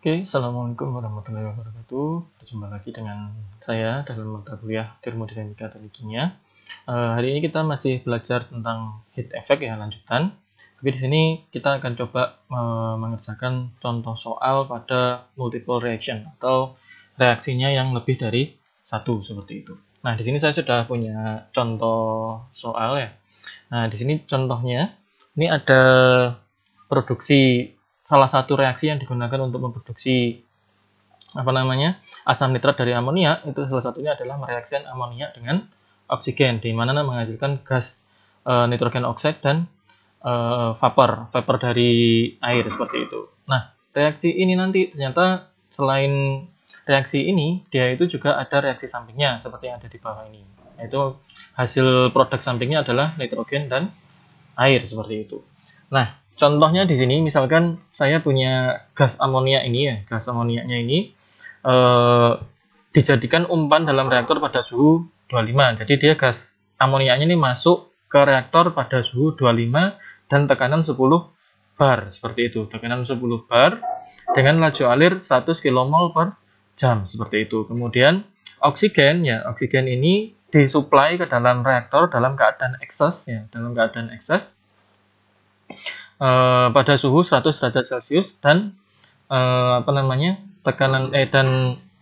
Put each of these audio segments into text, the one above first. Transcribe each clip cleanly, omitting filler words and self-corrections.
Oke, Assalamualaikum warahmatullahi wabarakatuh. Berjumpa lagi dengan saya dalam mata kuliah Termodinamika Teknik Kimia. Hari ini kita masih belajar tentang heat effect ya, lanjutan. Tapi di sini kita akan coba mengerjakan contoh soal pada multiple reaction atau reaksinya yang lebih dari satu seperti itu. Nah, di sini saya sudah punya contoh soal ya. Nah, di sini contohnya ini ada produksi salah satu reaksi yang digunakan untuk memproduksi asam nitrat dari amonia. Itu salah satunya adalah mereaksikan amonia dengan oksigen, di mana menghasilkan gas nitrogen oksida dan vapor dari air seperti itu. Nah, reaksi ini nanti ternyata selain reaksi ini, dia itu juga ada reaksi sampingnya seperti yang ada di bawah ini. Yaitu hasil produk sampingnya adalah nitrogen dan air seperti itu. Nah, contohnya di sini misalkan saya punya gas amonia ini ya, gas amonianya ini dijadikan umpan dalam reaktor pada suhu 25. Jadi dia gas amonianya ini masuk ke reaktor pada suhu 25 dan tekanan 10 bar seperti itu. Tekanan 10 bar dengan laju alir 100 kmol per jam seperti itu. Kemudian oksigen ini disuplai ke dalam reaktor dalam keadaan ekses ya, pada suhu 100 derajat Celcius dan tekanan dan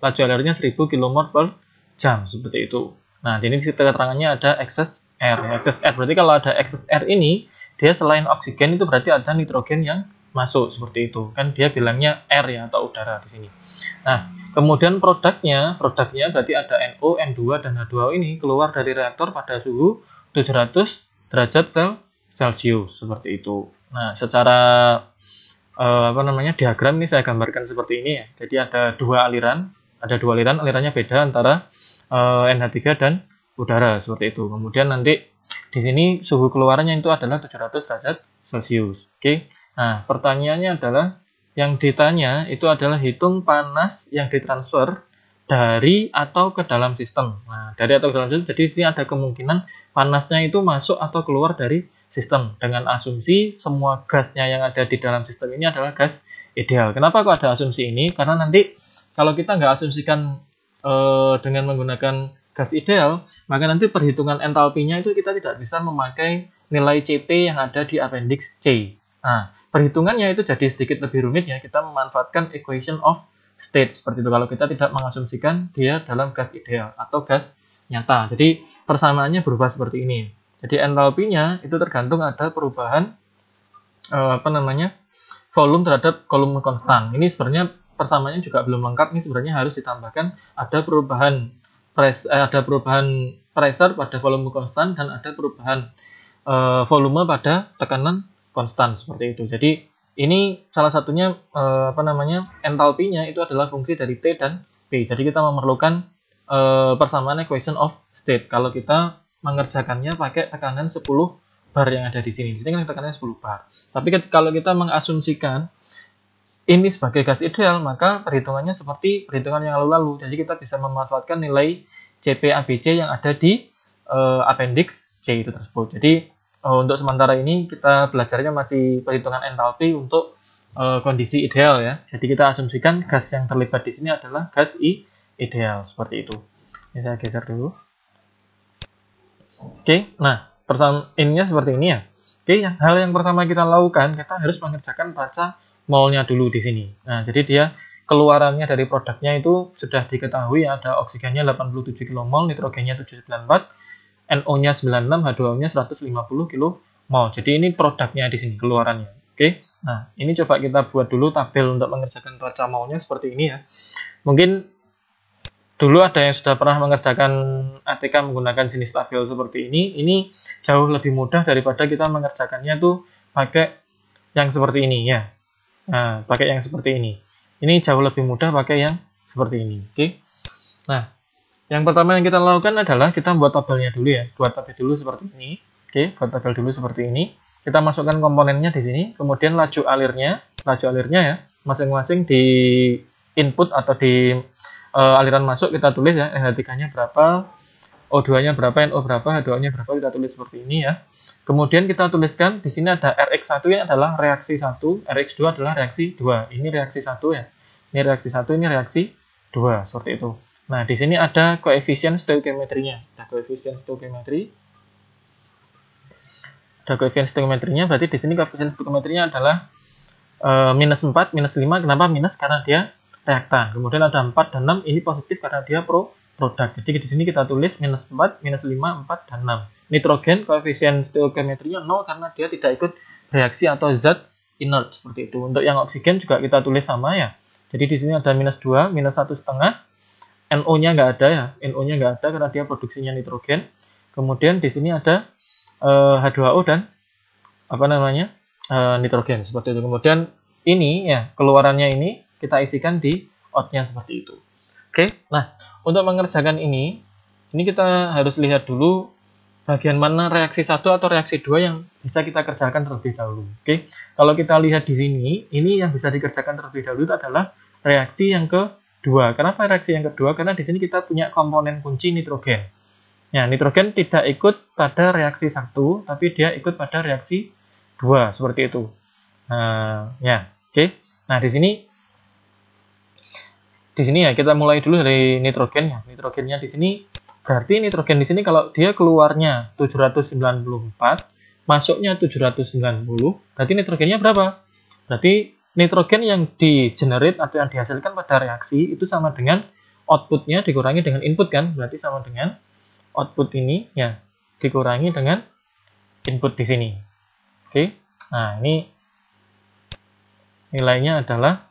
laju alirnya 1000 kmol per jam seperti itu. Nah, di ini keterangannya ada excess air. Excess air berarti kalau ada excess air ini, dia selain oksigen itu berarti ada nitrogen yang masuk seperti itu. Kan dia bilangnya air ya atau udara di sini. Nah, kemudian produknya berarti ada NO, N2 dan H2O ini keluar dari reaktor pada suhu 700 derajat Celcius seperti itu. Nah, secara diagram ini saya gambarkan seperti ini ya. Jadi ada dua aliran, alirannya beda antara NH3 dan udara seperti itu. Kemudian nanti di sini suhu keluarannya itu adalah 700 derajat Celcius. Oke. Nah, pertanyaannya adalah yang ditanya itu adalah hitung panas yang ditransfer dari atau ke dalam sistem. Nah, dari atau ke dalam sistem, jadi ini ada kemungkinan panasnya itu masuk atau keluar dari sistem dengan asumsi semua gasnya yang ada di dalam sistem ini adalah gas ideal. Kenapa kok ada asumsi ini? Karena nanti kalau kita nggak asumsikan dengan menggunakan gas ideal, maka nanti perhitungan entalpinya itu kita tidak bisa memakai nilai Cp yang ada di appendix C. Nah, perhitungannya itu jadi sedikit lebih rumit ya. Kita memanfaatkan equation of state seperti itu kalau kita tidak mengasumsikan dia dalam gas ideal atau gas nyata. Jadi persamaannya berubah seperti ini. Jadi entalpinya itu tergantung ada perubahan volume terhadap volume konstan. Ini sebenarnya persamaannya juga belum lengkap. Ini sebenarnya harus ditambahkan ada perubahan pressure pada volume konstan dan ada perubahan volume pada tekanan konstan seperti itu. Jadi ini salah satunya entalpinya itu adalah fungsi dari T dan P. Jadi kita memerlukan persamaan equation of state kalau kita mengerjakannya pakai tekanan 10 bar yang ada di sini. Di sini kan tekanannya 10 bar. Tapi kalau kita mengasumsikan ini sebagai gas ideal, maka perhitungannya seperti perhitungan yang lalu-lalu. Jadi kita bisa memanfaatkan nilai CpAbC yang ada di appendix C itu tersebut. Jadi untuk sementara ini kita belajarnya masih perhitungan entalpi untuk kondisi ideal ya. Jadi kita asumsikan gas yang terlibat di sini adalah gas ideal seperti itu. Ini saya geser dulu. Oke, nah ininya seperti ini ya. Oke, hal yang pertama kita lakukan, kita harus mengerjakan baca molnya dulu di sini. Nah, jadi dia keluarannya dari produknya itu sudah diketahui ada oksigennya 87 kmol, nitrogennya 794, NO-nya 96, H2O-nya 150 kmol. Jadi ini produknya di sini keluarannya. Oke. Nah, ini coba kita buat dulu tabel untuk mengerjakan baca molnya seperti ini ya. Mungkin dulu ada yang sudah pernah mengerjakan ATK menggunakan jenis tabel seperti ini. Ini jauh lebih mudah daripada kita mengerjakannya tuh pakai yang seperti ini ya. Nah, pakai yang seperti ini. Ini jauh lebih mudah pakai yang seperti ini. Oke. Nah, yang pertama yang kita lakukan adalah kita buat tabelnya dulu ya. Buat tabel dulu seperti ini. Oke, buat tabel dulu seperti ini. Kita masukkan komponennya di sini. Kemudian laju alirnya ya, masing-masing di input atau di aliran masuk kita tulis ya. NH3-nya berapa, O2-nya berapa, NO berapa, H2O-nya berapa, kita tulis seperti ini ya. Kemudian kita tuliskan di sini ada Rx1 yang adalah reaksi 1, Rx2 adalah reaksi 2. Ini reaksi 1 ya. Ini reaksi 1, ini reaksi 2, seperti itu. Nah, di sini ada koefisien stoikiometrinya. Ada koefisien stoikiometri. Ada koefisien stoikiometrinya, berarti di sini koefisien stoikiometrinya adalah minus 4, minus 5. Kenapa minus? Karena dia reaktan. Kemudian ada 4 dan 6, ini positif karena dia produk. Jadi di sini kita tulis minus 4, minus 5, 4, dan 6. Nitrogen koefisien stoikiometrinya 0 karena dia tidak ikut reaksi atau zat inert, seperti itu. Untuk yang oksigen juga kita tulis sama ya. Jadi di sini ada minus 2, minus 1,5. NO-nya nggak ada ya. NO-nya nggak ada karena dia produksinya nitrogen. Kemudian di sini ada H2O dan nitrogen, seperti itu. Kemudian ini ya, keluarannya ini kita isikan di outnya seperti itu. Oke, nah untuk mengerjakan ini kita harus lihat dulu bagian mana reaksi 1 atau reaksi 2 yang bisa kita kerjakan terlebih dahulu. Oke, kalau kita lihat di sini, ini yang bisa dikerjakan terlebih dahulu itu adalah reaksi yang kedua. Kenapa reaksi yang kedua? Karena di sini kita punya komponen kunci nitrogen. Ya, nitrogen tidak ikut pada reaksi 1, tapi dia ikut pada reaksi 2, seperti itu. Ya, oke. Nah, di sini ya kita mulai dulu dari nitrogen ya. Nitrogennya di sini berarti nitrogen di sini kalau dia keluarnya 794, masuknya 790, berarti nitrogennya berapa? Berarti nitrogen yang di-generate atau yang dihasilkan pada reaksi itu sama dengan outputnya dikurangi dengan input kan? Berarti sama dengan output ini ya dikurangi dengan input di sini. Oke. Nah, ini nilainya adalah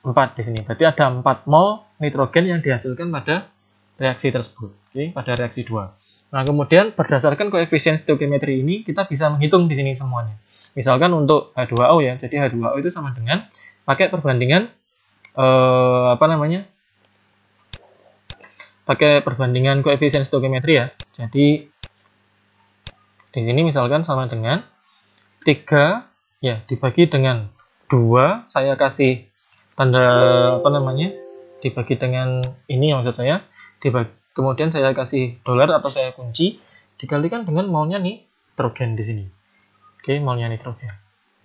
4 di sini. Berarti ada 4 mol nitrogen yang dihasilkan pada reaksi tersebut. Oke, pada reaksi 2. Nah, kemudian berdasarkan koefisien stoikiometri ini kita bisa menghitung di sini semuanya. Misalkan untuk H2O ya. Jadi H2O itu sama dengan pakai perbandingan pakai perbandingan koefisien stoikiometri ya. Jadi di sini misalkan sama dengan 3 ya dibagi dengan 2, saya kasih tanda dibagi dengan ini maksud saya, kemudian saya kasih dolar atau saya kunci, dikalikan dengan molnya nitrogen di sini. Oke, molnya nitrogen.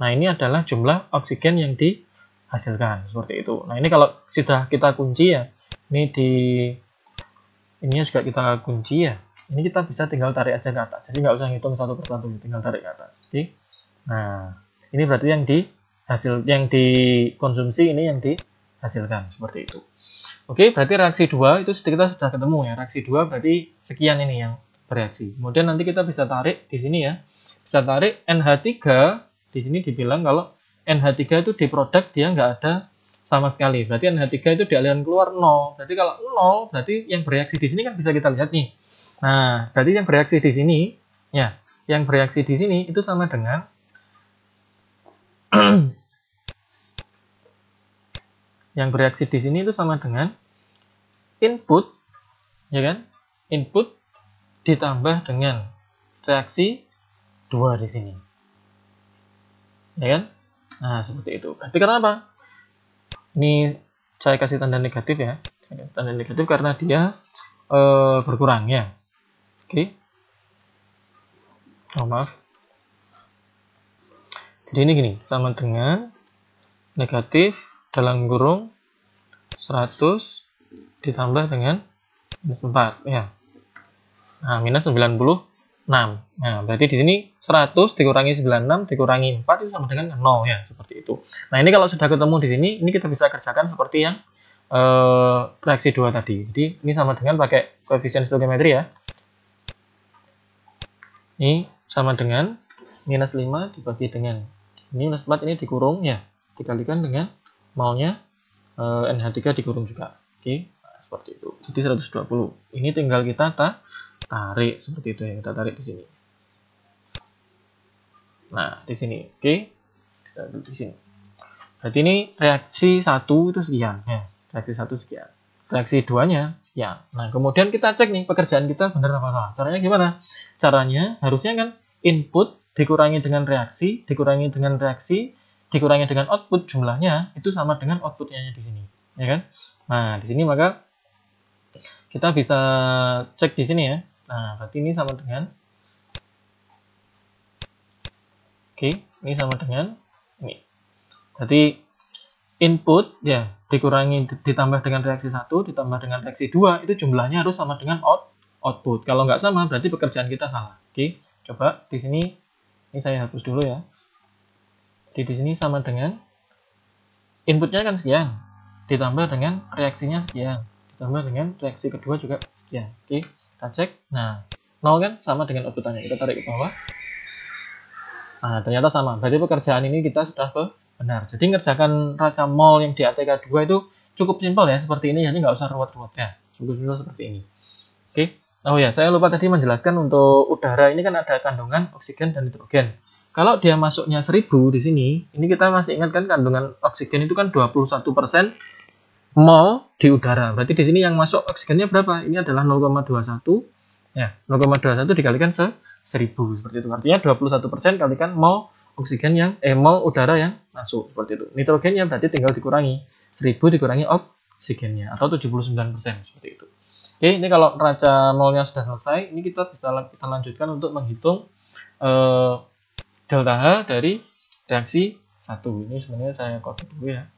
Nah, ini adalah jumlah oksigen yang dihasilkan, seperti itu. Nah, ini kalau sudah kita kunci ya, ini juga kita kunci ya. Ini kita bisa tinggal tarik aja ke atas. Jadi nggak usah ngitung satu persatu, tinggal tarik ke atas. Oke. Nah, ini berarti yang dikonsumsi ini yang dihasilkan seperti itu. Oke, berarti reaksi 2 itu kita sudah ketemu ya. Reaksi 2 berarti sekian ini yang bereaksi. Kemudian nanti kita bisa tarik di sini ya. Bisa tarik NH3, di sini dibilang kalau NH3 itu di produk dia nggak ada sama sekali. Berarti NH3 itu di aliran keluar 0. Berarti kalau 0, berarti yang bereaksi di sini kan bisa kita lihat nih. Nah, berarti yang bereaksi di sini, ya, yang bereaksi di sini itu sama dengan yang bereaksi di sini itu sama dengan input, ya kan? Input ditambah dengan reaksi 2 di sini. Ya kan? Nah, seperti itu. Berarti kenapa? Ini saya kasih tanda negatif ya. Tanda negatif karena dia berkurang ya. Oke. Oh, maaf. Jadi ini gini, sama dengan negatif dalam kurung 100 ditambah dengan minus 4 ya. Nah, minus 96. Nah, berarti di sini 100 dikurangi 96 dikurangi 4 itu sama dengan 0 ya, seperti itu. Nah, ini kalau sudah ketemu di sini, ini kita bisa kerjakan seperti yang reaksi 2 tadi. Jadi, ini sama dengan pakai koefisien stoikiometri ya. Ini sama dengan minus 5 dibagi dengan minus 4 ini dikurung ya, dikalikan dengan molnya NH3 dikurung juga. Oke, nah, seperti itu. Jadi 120. Ini tinggal kita tarik seperti itu ya, kita tarik di sini. Nah, di sini, oke, di sini. Berarti ini reaksi 1 itu sekian ya, reaksi 1 sekian, reaksi 2-nya sekian. Nah, kemudian kita cek nih pekerjaan kita benar apa salah. Caranya gimana? Caranya harusnya kan input dikurangi dengan reaksi, dikurangi dengan reaksi, dikurangi dengan output, jumlahnya itu sama dengan outputnya di sini, ya kan? Nah, di sini maka kita bisa cek di sini ya. Nah, berarti ini sama dengan, oke, ini sama dengan ini. Berarti input ya dikurangi ditambah dengan reaksi 1 ditambah dengan reaksi 2 itu jumlahnya harus sama dengan output. Kalau nggak sama berarti pekerjaan kita salah. Oke, coba di sini ini saya hapus dulu ya. Di sini sama dengan inputnya kan sekian ditambah dengan reaksinya sekian ditambah dengan reaksi kedua juga sekian. Oke, kita cek. Nah, 0 kan sama dengan outputannya. Kita tarik ke bawah. Nah, ternyata sama. Berarti pekerjaan ini kita sudah benar. Jadi ngerjakan raca mol yang di ATK 2 itu cukup simpel ya, seperti ini. Jadi nggak usah ruwet-ruwet ya. Simpel-simpel seperti ini. Oke. Oh ya, saya lupa tadi menjelaskan untuk udara ini kan ada kandungan oksigen dan nitrogen. Kalau dia masuknya 1000 di sini, ini kita masih ingat kan kandungan oksigen itu kan 21% mol di udara. Berarti di sini yang masuk oksigennya berapa? Ini adalah 0,21. Ya, 0,21 dikalikan 1000 seperti itu. Artinya 21% kalikan mol oksigen yang mol udara yang masuk seperti itu. Nitrogennya berarti tinggal dikurangi 1000 dikurangi oksigennya atau 79% seperti itu. Oke, ini kalau raca molnya sudah selesai, ini kita bisa lanjutkan untuk menghitung delta H dari reaksi 1. Ini sebenarnya saya copy dulu ya.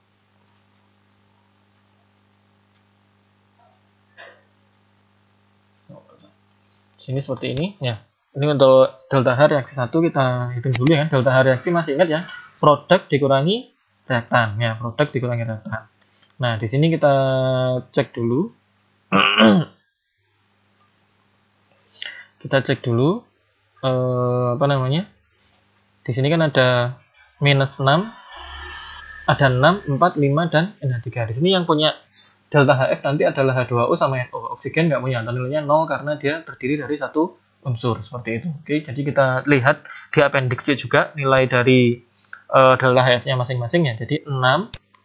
Sini seperti ini ya. Ini untuk delta H reaksi 1 kita hitung dulu ya. Delta H reaksi masih ingat ya, produk dikurangi reaktan ya, produk dikurangi reaktan. Nah, di sini kita cek dulu. Kita cek dulu apa namanya? Di sini kan ada minus 6, ada 6, 4, 5 dan NH3. Di sini yang punya delta HF nanti adalah H2O sama NO. Oksigen nggak punya, nilainya 0 karena dia terdiri dari satu unsur seperti itu. Oke, jadi kita lihat di appendix C juga nilai dari delta HF-nya masing-masing ya. Jadi 6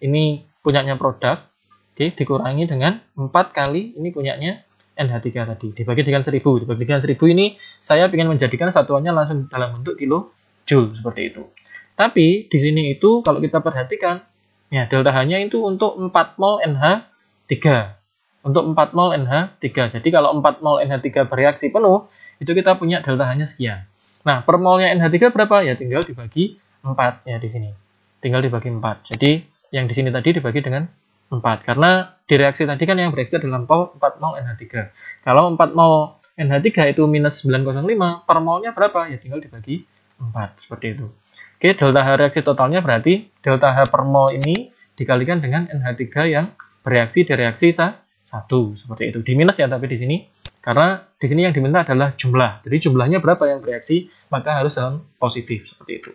ini punyanya produk, oke, dikurangi dengan 4 kali ini punyanya NH3 tadi. Dibagi dengan 1000. Dibagi dengan 1000 ini saya ingin menjadikan satuannya langsung dalam bentuk kilojoule seperti itu. Tapi di sini itu kalau kita perhatikan ya delta H-nya itu untuk 4 mol NH3. Untuk 4 mol NH3. Jadi kalau 4 mol NH3 bereaksi penuh, itu kita punya delta H-nya sekian. Nah, per molnya NH3 berapa? Ya tinggal dibagi 4 ya di sini. Tinggal dibagi 4. Jadi yang di sini tadi dibagi dengan 4. Karena di reaksi tadi kan yang bereaksi dalam 4 mol NH3. Kalau 4 mol NH3 itu minus 905, per molnya berapa? Ya tinggal dibagi 4. Seperti itu. Oke, delta H reaksi totalnya berarti delta H per mol ini dikalikan dengan NH3 yang bereaksi di reaksi 1. Seperti itu. Di minus ya tapi di sini. Karena di sini yang diminta adalah jumlah. Jadi jumlahnya berapa yang bereaksi, maka harus dalam positif. Seperti itu.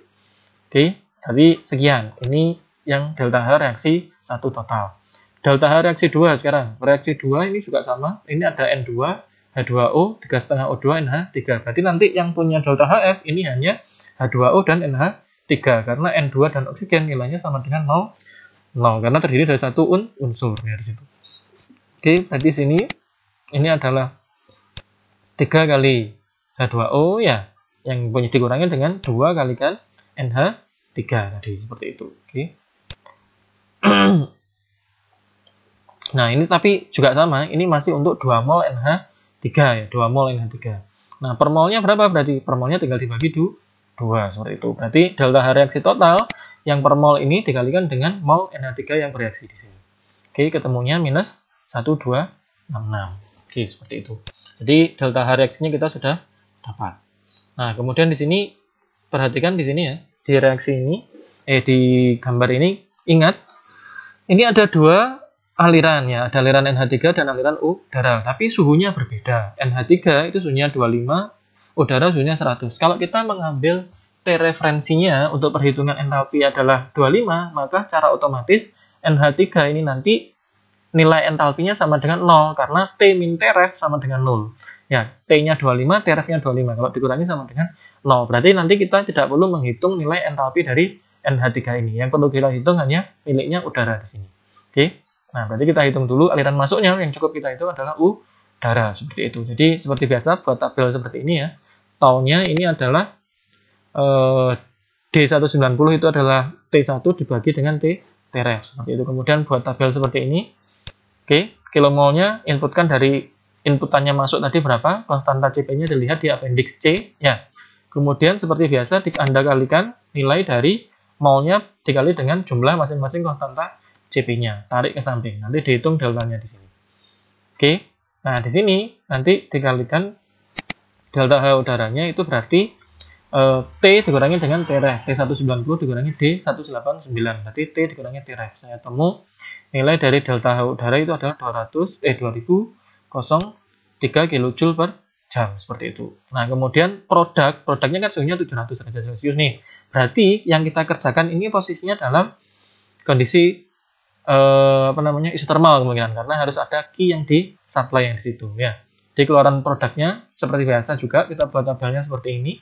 Oke, jadi sekian. Ini yang delta H reaksi 1 total. Delta H reaksi 2 sekarang. Reaksi 2 ini juga sama. Ini ada N2, H2O, 3,5O2, NH3. Berarti nanti yang punya delta HF ini hanya H2O dan NH3. Karena N2 dan oksigen nilainya sama dengan 0. Karena terdiri dari satu unsur. Ya, di situ. Oke, berarti sini ini adalah 3 kali H2O ya. Yang punya dikurangi dengan 2 kalikan NH3 tadi. Seperti itu. Oke. Nah, ini tapi juga sama. Ini masih untuk 2 mol NH3 ya. 2 mol NH3. Nah, per molnya berapa berarti? Per molnya tinggal dibagi 2. Seperti itu. Berarti delta H reaksi total yang per mol ini dikalikan dengan mol NH3 yang bereaksi di sini. Oke, ketemunya minus 1266. Oke, seperti itu. Jadi delta H reaksinya kita sudah dapat. Nah, kemudian di sini perhatikan di sini ya. Di reaksi ini di gambar ini ingat ini ada 2 aliran ya, ada aliran NH3 dan aliran udara, tapi suhunya berbeda. NH3 itu suhunya 25, udara suhunya 100. Kalau kita mengambil T referensinya untuk perhitungan entalpi adalah 25, maka secara otomatis NH3 ini nanti nilai entalpinya sama dengan 0 karena T min T ref sama dengan 0. Ya, T-nya 25, T ref-nya 25. Kalau dikurangi sama dengan 0. Berarti nanti kita tidak perlu menghitung nilai entalpi dari NH3 ini. Yang perlu kita hitung hanya miliknya udara di sini. Oke. Nah, berarti kita hitung dulu aliran masuknya. Yang cukup kita hitung adalah udara seperti itu. Jadi seperti biasa buat tabel seperti ini ya. Taunya ini adalah D190 itu adalah T1 dibagi dengan T ref seperti itu. Kemudian buat tabel seperti ini. Oke, kilomolnya inputkan dari inputannya masuk tadi berapa, konstanta Cp-nya dilihat di appendix C ya. Kemudian seperti biasa Anda kalikan nilai dari molnya dikali dengan jumlah masing-masing konstanta CP-nya, tarik ke samping. Nanti dihitung deltanya di sini. Oke. Nah, di sini nanti dikalikan delta H udaranya itu berarti T dikurangi dengan Tref. T190 dikurangi D189. Berarti T dikurangi Tref. Saya temu nilai dari delta H udara itu adalah 2003 kJ per jam, seperti itu. Nah, kemudian produknya kan suhunya 700 derajat Celcius nih. Berarti yang kita kerjakan ini posisinya dalam kondisi isotermal kemungkinan, karena harus ada Q yang di supply yang di situ ya. Di keluaran produknya seperti biasa juga kita buat tabelnya seperti ini.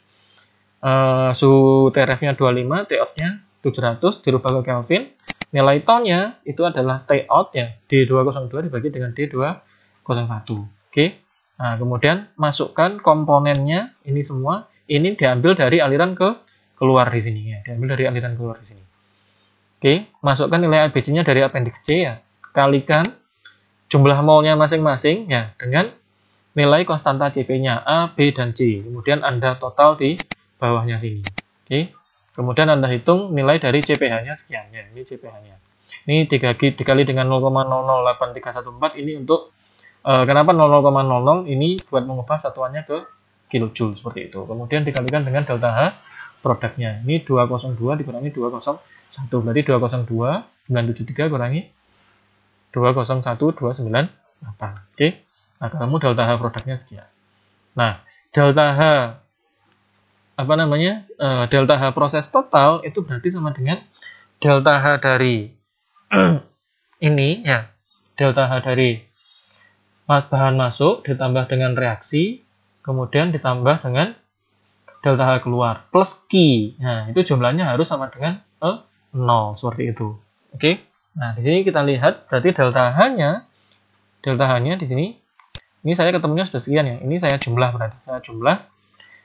Suhu Tref-nya 25, T-out-nya 700 dirubah ke Kelvin. Nilai tonnya itu adalah T-out ya, D202 dibagi dengan D201. Oke. Nah, kemudian masukkan komponennya ini semua. Ini diambil dari aliran keluar di sini ya, diambil dari aliran keluar di sini. Oke, masukkan nilai ABC-nya dari appendix C ya. Kalikan jumlah molnya masing-masing ya dengan nilai konstanta CP-nya A, B, dan C. Kemudian Anda total di bawahnya sini. Oke. Kemudian Anda hitung nilai dari CPH-nya sekian ya. Ini CPH-nya. Ini dikali dengan 0,008314 ini untuk kenapa 0,00 ini buat mengubah satuannya ke kilojoule seperti itu. Kemudian dikalikan dengan delta H produknya. Ini 202 dikurangi 201 berarti 202 973 kurangi 201298. Oke. Nah, kamu delta H produknya sekian. Nah, delta H delta H proses total itu berarti sama dengan delta H dari ini ya, delta H dari bahan masuk ditambah dengan reaksi, kemudian ditambah dengan delta H keluar plus Q. Nah, itu jumlahnya harus sama dengan 0 seperti itu. Oke. Nah, di sini kita lihat berarti delta H-nya di sini. Ini saya ketemunya sudah sekian ya. Ini saya jumlah berarti saya jumlah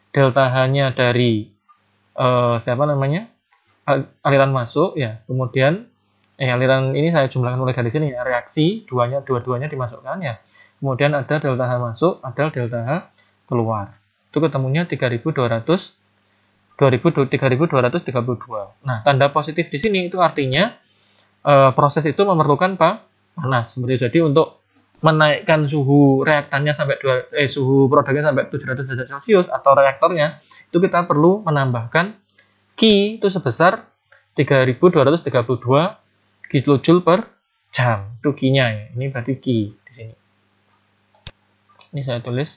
delta H-nya dari aliran masuk ya. Kemudian aliran ini saya jumlahkan mulai dari sini ya. Reaksi dua-duanya dimasukkan ya. Kemudian ada delta H masuk, ada delta H keluar. Itu ketemunya 3232. Nah, tanda positif di sini itu artinya proses itu memerlukan panas. Jadi untuk menaikkan suhu reaktannya sampai suhu produknya sampai 700 derajat Celcius atau reaktornya, itu kita perlu menambahkan Q itu sebesar 3232 kilojoule per jam. Itu Q-nya ya. Ini berarti Q di sini. Ini saya tulis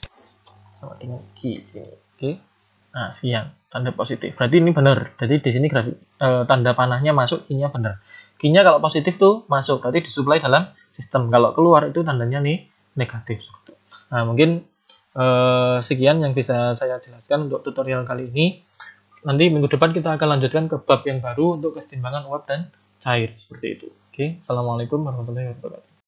sama dengan Q di sini. Oke. Nah, sekian tanda positif. Berarti ini benar. Jadi di sini tanda panahnya masuk, Q-nya benar. Q-nya kalau positif tuh masuk, berarti disuplai dalam sistem. Kalau keluar itu tandanya nih negatif. Nah, mungkin sekian yang bisa saya jelaskan untuk tutorial kali ini. Nanti minggu depan kita akan lanjutkan ke bab yang baru untuk kesetimbangan uap dan cair seperti itu. Oke, assalamualaikum warahmatullahi wabarakatuh.